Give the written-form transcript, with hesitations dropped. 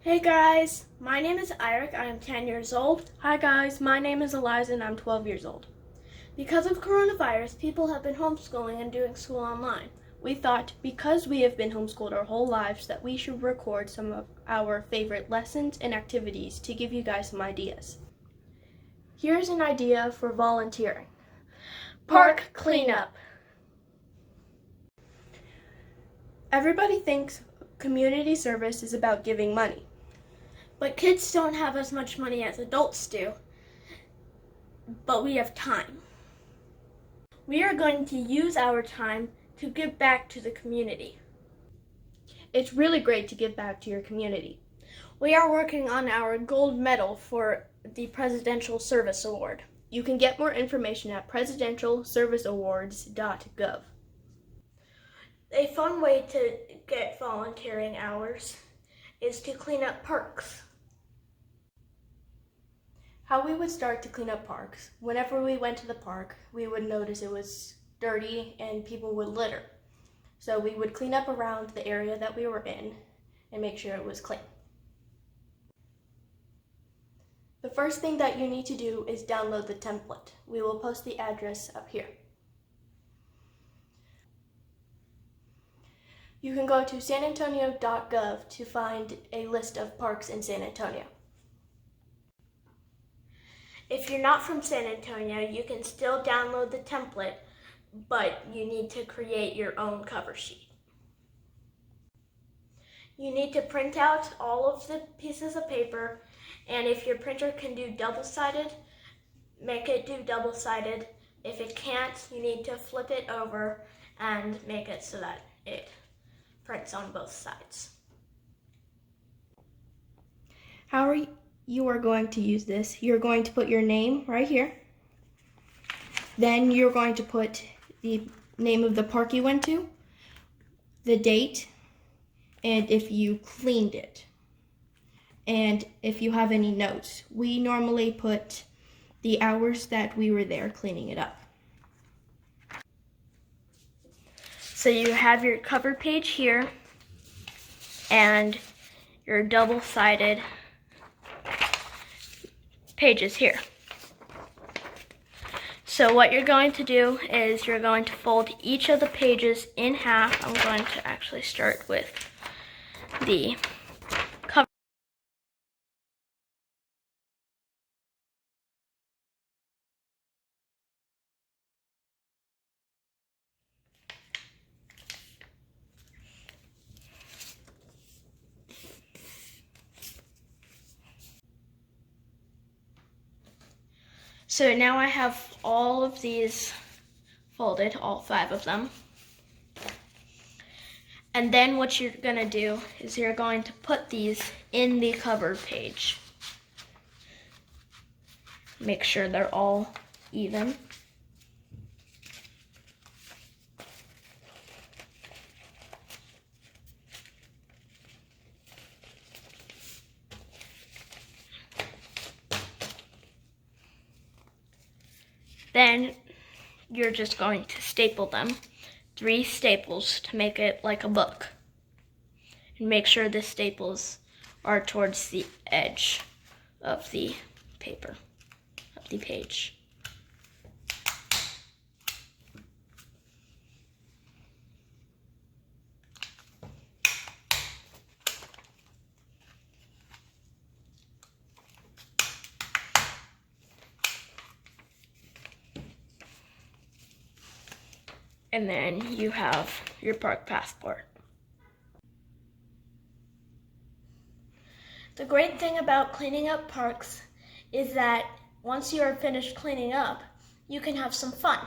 Hey guys, my name is Eirik, I am 10 years old. Hi guys, my name is Eliza and I'm 12 years old. Because of coronavirus, people have been homeschooling and doing school online. We thought because we have been homeschooled our whole lives that we should record some of our favorite lessons and activities to give you guys some ideas. Here's an idea for volunteering. Park cleanup. Everybody thinks community service is about giving money. But kids don't have as much money as adults do. But we have time. We are going to use our time to give back to the community. It's really great to give back to your community. We are working on our gold medal for the Presidential Service Award. You can get more information at presidentialserviceawards.gov. A fun way to get volunteering hours is to clean up parks. How we would start to clean up parks. Whenever we went to the park, we would notice it was dirty and people would litter. So we would clean up around the area that we were in and make sure it was clean. The first thing that you need to do is download the template. We will post the address up here. You can go to sanantonio.gov to find a list of parks in San Antonio. If you're not from San Antonio, you can still download the template, but you need to create your own cover sheet. You need to print out all of the pieces of paper, and if your printer can do double-sided, make it do double-sided. If it can't, you need to flip it over and make it so that it prints on both sides. How are you are going to use this? You're going to put your name right here. Then you're going to put the name of the park you went to, the date, and if you cleaned it, and if you have any notes. We normally put the hours that we were there cleaning it up. So you have your cover page here and your double-sided pages here. So what you're going to do is you're going to fold each of the pages in half. I'm going to actually start with the cover. So now I have all of these folded, all 5 of them. And then what you're going to do is you're going to put these in the cover page. Make sure they're all even. Then you're just going to staple them, 3 staples to make it like a book. And make sure the staples are towards the edge of the paper, of the page. And then you have your park passport. The great thing about cleaning up parks is that once you are finished cleaning up, you can have some fun.